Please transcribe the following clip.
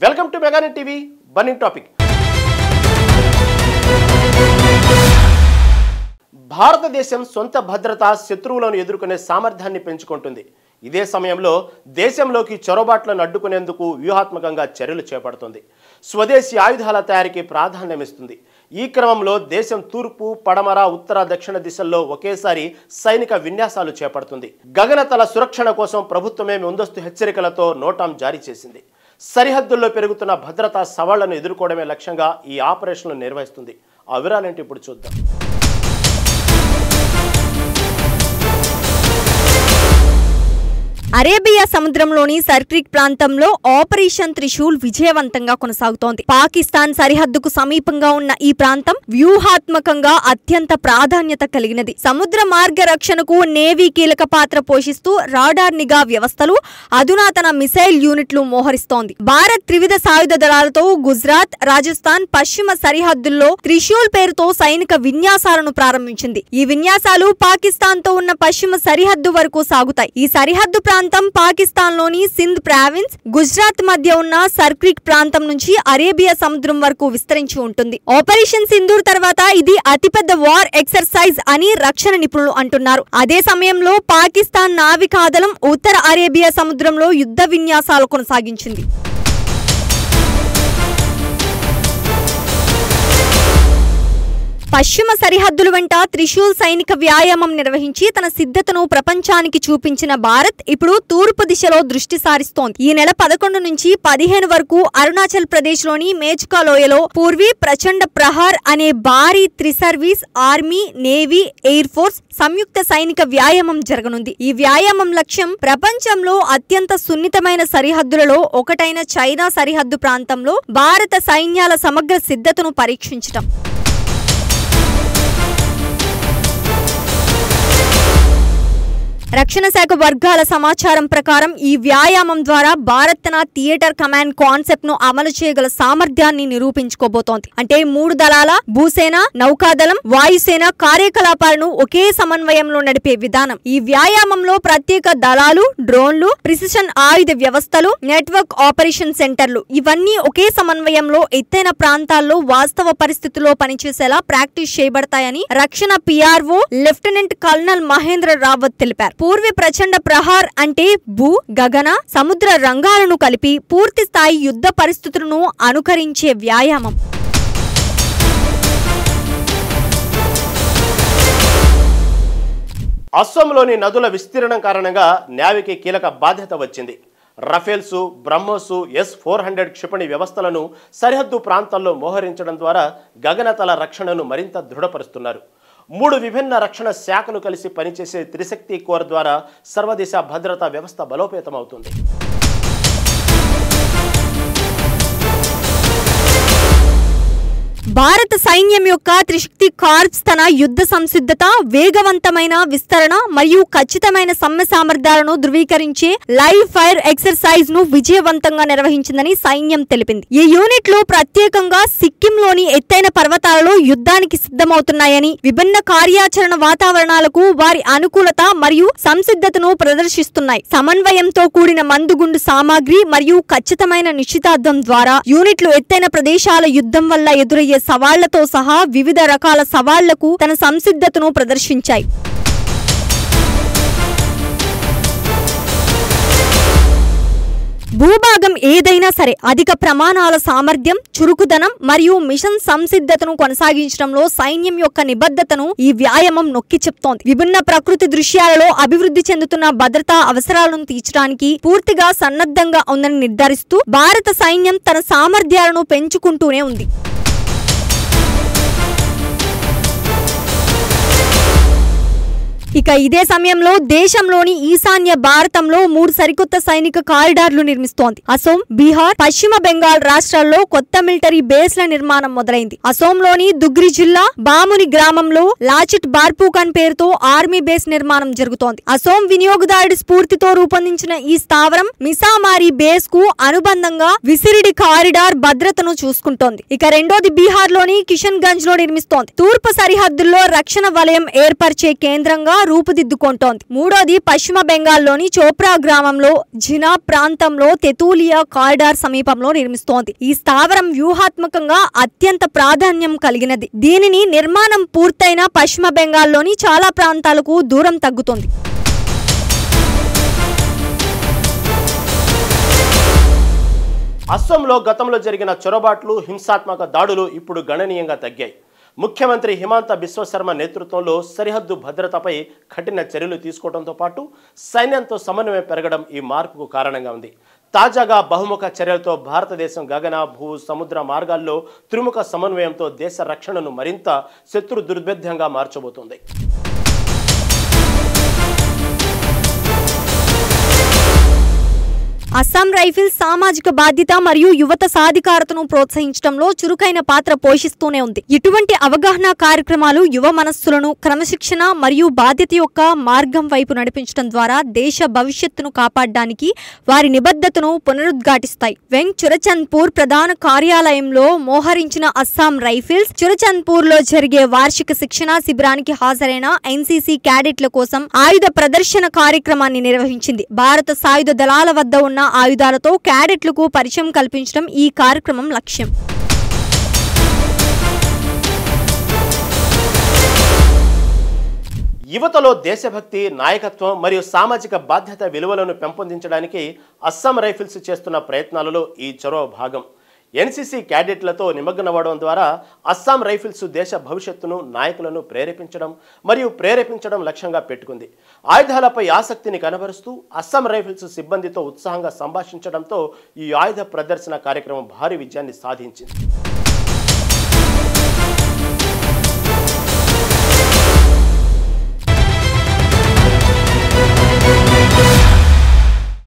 Welcome to Meganet TV burning topic. భారతదేశం సొంత భద్రత శత్రువులను ఎదుర్కొనే సామర్థ్యాన్ని పెంచుకుంటుంది. ఇదే సమయంలో దేశంలోకి చొరబాట్లను అడ్డుకునేందుకు వ్యూహాత్మకంగా చర్యలు చేపడుతుంది. స్వదేశీ ఆయుధాల తయారీకి ప్రాధాన్యమిస్తుంది. ఈ క్రమంలో దేశం తూర్పు, పడమర, ఉత్తర, దక్షిణ దిశల్లో ఒకేసారి సైనిక విన్యాసాలు చేపడుతుంది. గగనతల సురక్షణ కోసం ప్రభుత్వమే ముందస్తు హెచ్చరికలతో నోటాం జారీ చేసింది. సరిహద్దుల్లో పెరుగుతున్న భద్రతా సవాళ్లను ఎదుర్కోవడమే లక్ష్యంగా ఈ ఆపరేషన్లు నిర్వహిస్తుంది. ఆ వివరాలేంటి ఇప్పుడు చూద్దాం. అరేబియా సముద్రంలోని సర్క్రిక్ ప్రాంతంలో ఆపరేషన్ త్రిశూల్ విజయవంతంగా కొనసాగుతోంది. పాకిస్తాన్ సరిహద్దుకు సమీపంగా ఉన్న ఈ ప్రాంతం వ్యూహాత్మకంగా అత్యంత ప్రాధాన్యత కలిగినది. సముద్ర మార్గ రక్షణకు నేవీ కీలక పాత్ర పోషిస్తూ రాడార్ నిఘా వ్యవస్థలు, అధునాతన మిసైల్ యూనిట్లు మోహరిస్తోంది. భారత్ త్రివిధ సాయుధ దళాలతో గుజరాత్, రాజస్థాన్, పశ్చిమ సరిహద్దుల్లో త్రిశూల్ పేరుతో సైనిక విన్యాసాలను ప్రారంభించింది. ఈ విన్యాసాలు పాకిస్తాన్ తో ఉన్న పశ్చిమ సరిహద్దు వరకు సాగుతాయి. ఈ సరిహద్దు ప్రాంతం పాకిస్తాన్ లోని సింధ్ ప్రావిన్స్, గుజరాత్ మధ్య ఉన్న సర్క్రిక్ ప్రాంతం నుంచి అరేబియా సముద్రం వరకు విస్తరించి ఉంటుంది. ఆపరేషన్ సింధూర్ తర్వాత ఇది అతిపెద్ద వార్ ఎక్సర్సైజ్ అని రక్షణ నిపుణులు అంటున్నారు. అదే సమయంలో పాకిస్తాన్ నావికాదళం ఉత్తర అరేబియా సముద్రంలో యుద్ధ విన్యాసాలు కొనసాగించింది. పశ్చిమ సరిహద్దుల వెంట త్రిశూల్ సైనిక వ్యాయామం నిర్వహించి తన సిద్ధతను ప్రపంచానికి చూపించిన భారత్ ఇప్పుడు తూర్పు దిశలో దృష్టి సారిస్తోంది. ఈ నెల 11 నుంచి 15 వరకు అరుణాచల్ ప్రదేశ్ లోని మేచుకా లోయలో పూర్వీ ప్రచండ ప్రహార్ అనే భారీ త్రిసర్వీస్ ఆర్మీ, నేవీ, ఎయిర్ ఫోర్స్ సంయుక్త సైనిక వ్యాయామం జరగనుంది. ఈ వ్యాయామం లక్ష్యం ప్రపంచంలో అత్యంత సున్నితమైన సరిహద్దులలో ఒకటైన చైనా సరిహద్దు ప్రాంతంలో భారత సైన్యాల సమగ్ర సిద్ధతను పరీక్షించడం. రక్షణ శాఖ వర్గాల సమాచారం ప్రకారం ఈ వ్యాయామం ద్వారా భారత్ తన థియేటర్ కమాండ్ కాన్సెప్ట్ ను అమలు చేయగల సామర్థ్యాన్ని నిరూపించుకోబోతోంది. అంటే 3 దళాల భూసేన, నౌకాదళం, వాయుసేన కార్యకలాపాలను ఒకే సమన్వయంలో నడిపే విధానం. ఈ వ్యాయామంలో ప్రత్యేక దళాలు, డ్రోన్లు, ప్రిసిషన్ ఆయుధ వ్యవస్థలు, నెట్వర్క్ ఆపరేషన్ సెంటర్లు ఇవన్నీ ఒకే సమన్వయంలో ఎత్తైన ప్రాంతాల్లో వాస్తవ పరిస్థితుల్లో పనిచేసేలా ప్రాక్టీస్ చేయబడతాయని రక్షణ PRO lieutenant colonel Mahendra Rawat తెలిపారు. పూర్వి ప్రచండ ప్రహార్ అంటే భూ, గగన, సముద్ర రంగాలను కలిపి పూర్తి స్థాయి యుద్ధ పరిస్థితులను అనుకరించే వ్యాయామం. అస్సాంలోని నదుల విస్తీర్ణం కారణంగా నేవీకి కీలక బాధ్యత వచ్చింది. రఫేల్స్, బ్రహ్మోస్, S-400 క్షిపణి వ్యవస్థలను సరిహద్దు ప్రాంతాల్లో మోహరించడం ద్వారా గగనతల రక్షణను మరింత దృఢపరుస్తున్నారు. 3 విభిన్న రక్షణ శాఖలు కలిసి పనిచేసే త్రిశక్తి కోర్ ద్వారా సర్వదేశ భద్రతా వ్యవస్థ బలోపేతమవుతుంది. భారత సైన్యం యొక్క త్రిశక్తి కార్ప్స్ తన యుద్ధ సంసిద్ధత, వేగవంతమైన విస్తరణ మరియు ఖచ్చితమైన సమ్మె సామర్థ్యాలను ధృవీకరించే లైవ్ ఫైర్ ఎక్సర్సైజ్ ను విజయవంతంగా నిర్వహించిందని సైన్యం తెలిపింది. ఈ యూనిట్లు ప్రత్యేకంగా సిక్కింలోని ఎత్తైన పర్వతాలలో యుద్ధానికి సిద్ధమవుతున్నాయని, విభిన్న కార్యాచరణ వాతావరణాలకు వారి అనుకూలత మరియు సంసిద్ధతను ప్రదర్శిస్తున్నాయి. సమన్వయంతో కూడిన మందుగుండు సామాగ్రి మరియు ఖచ్చితమైన నిశ్చితార్థం ద్వారా యూనిట్లు ఎత్తైన ప్రదేశాల యుద్ధం వల్ల ఎదురయ్యే సవాళ్లతో సహా వివిధ రకాల సవాళ్లకు తన సంసిద్ధతను ప్రదర్శించాయి. భూభాగం ఏదైనా సరే అధిక ప్రమాణాల సామర్థ్యం, చురుకుదనం మరియు మిషన్ సంసిద్ధతను కొనసాగించడంలో సైన్యం యొక్క నిబద్ధతను ఈ వ్యాయామం నొక్కి చెప్తోంది. విభిన్న ప్రకృతి దృశ్యాలలో అభివృద్ధి చెందుతున్న భద్రతా అవసరాలను తీర్చడానికి పూర్తిగా సన్నద్ధంగా ఉందని నిర్ధారిస్తూ భారత సైన్యం తన సామర్థ్యాలను పెంచుకుంటూనే ఉంది. ఇక ఇదే సమయంలో దేశంలోని ఈశాన్య భారతంలో 3 సరికొత్త సైనిక కారిడార్లు నిర్మిస్తోంది. అసోం, బీహార్, పశ్చిమ బెంగాల్ రాష్ట్రాల్లో కొత్త మిలిటరీ బేస్ల నిర్మాణం మొదలైంది. అసోంలోని దుగ్రి జిల్లా బాముని గ్రామంలో లాచిట్ బార్పూకన్ పేరుతో ఆర్మీ బేస్ నిర్మాణం జరుగుతోంది. అసోం వినియోగదారుడి స్ఫూర్తితో రూపొందించిన ఈ స్థావరం మిసామారి బేస్ కు అనుబంధంగా విసిరిడి కారిడార్ భద్రతను చూసుకుంటోంది. ఇక రెండోది బీహార్ లోని కిషన్ గంజ్ లో నిర్మిస్తోంది. తూర్పు సరిహద్దుల్లో రక్షణ వలయం ఏర్పరిచే కేంద్రంగా రూపుదిద్దుకుంటోంది. మూడోది పశ్చిమ బెంగాల్లోని చోప్రా గ్రామంలో జినా ప్రాంతంలో తెతూలియా కారిడార్ సమీపంలో నిర్మిస్తోంది. ఈ స్థావరం వ్యూహాత్మకంగా అత్యంత ప్రాధాన్యం కలిగినది. దీనిని నిర్మాణం పూర్తయిన పశ్చిమ బెంగాల్లోని చాలా ప్రాంతాలకు దూరం తగ్గుతుంది. అస్సాంలో గతంలో జరిగిన చొరబాట్లు, హింసాత్మక దాడులు ఇప్పుడు గణనీయంగా తగ్గాయి. ముఖ్యమంత్రి హిమంత బిశ్వ శర్మ నేతృత్వంలో సరిహద్దు భద్రతపై కఠిన చర్యలు తీసుకోవడంతో పాటు సైన్యంతో సమన్వయం పెరగడం ఈ మార్పుకు కారణంగా ఉంది. తాజాగా బహుముఖ చర్యలతో భారతదేశం గగన, భూ, సముద్ర మార్గాల్లో త్రిముఖ సమన్వయంతో దేశ రక్షణను మరింత శత్రు దుర్భేద్యంగా మార్చబోతోంది. అస్సాం రైఫిల్స్ సామాజిక బాధ్యత మరియు యువత సాధికారతను ప్రోత్సహించడంలో చురుకైన పాత్ర పోషిస్తూనే ఉంది. ఇటువంటి అవగాహన కార్యక్రమాలు యువ మనస్సులను క్రమశిక్షణ మరియు బాధ్యత యొక్క మార్గం వైపు నడిపించడం ద్వారా దేశ భవిష్యత్తును కాపాడడానికి వారి నిబద్ధతను పునరుద్ఘాటిస్తాయి. వెంగ్ చురచంద్పూర్ ప్రధాన కార్యాలయంలో మోహరించిన అస్సాం రైఫిల్స్ చురచంద్పూర్ లో జరిగే వార్షిక శిక్షణా శిబిరానికి హాజరైన ఎన్సీసీ క్యాడెట్ల కోసం ఆయుధ ప్రదర్శన కార్యక్రమాన్ని నిర్వహించింది. భారత సాయుధ దళాల వద్ద ఉన్న ఆయుధాలతో క్యాడెట్లకు పరిచయం కల్పించడం ఈ కార్యక్రమం లక్ష్యం. యువతలో దేశభక్తి, నాయకత్వం మరియు సామాజిక బాధ్యత విలువలను పెంపొందించడానికి అస్సాం రైఫిల్స్ చేస్తున్న ప్రయత్నాలలో ఈ చొరవ భాగం. ఎన్సీసీ క్యాడెట్లతో నిమగ్నమవడం ద్వారా అస్సాం రైఫిల్స్ దేశ భవిష్యత్తును, నాయకులను ప్రేరేపించడం లక్ష్యంగా పెట్టుకుంది. ఆయుధాలపై ఆసక్తిని కనబరుస్తూ అస్సాం రైఫిల్స్ సిబ్బందితో ఉత్సాహంగా సంభాషించడంతో ఈ ఆయుధ ప్రదర్శన కార్యక్రమం భారీ విజయాన్ని సాధించింది.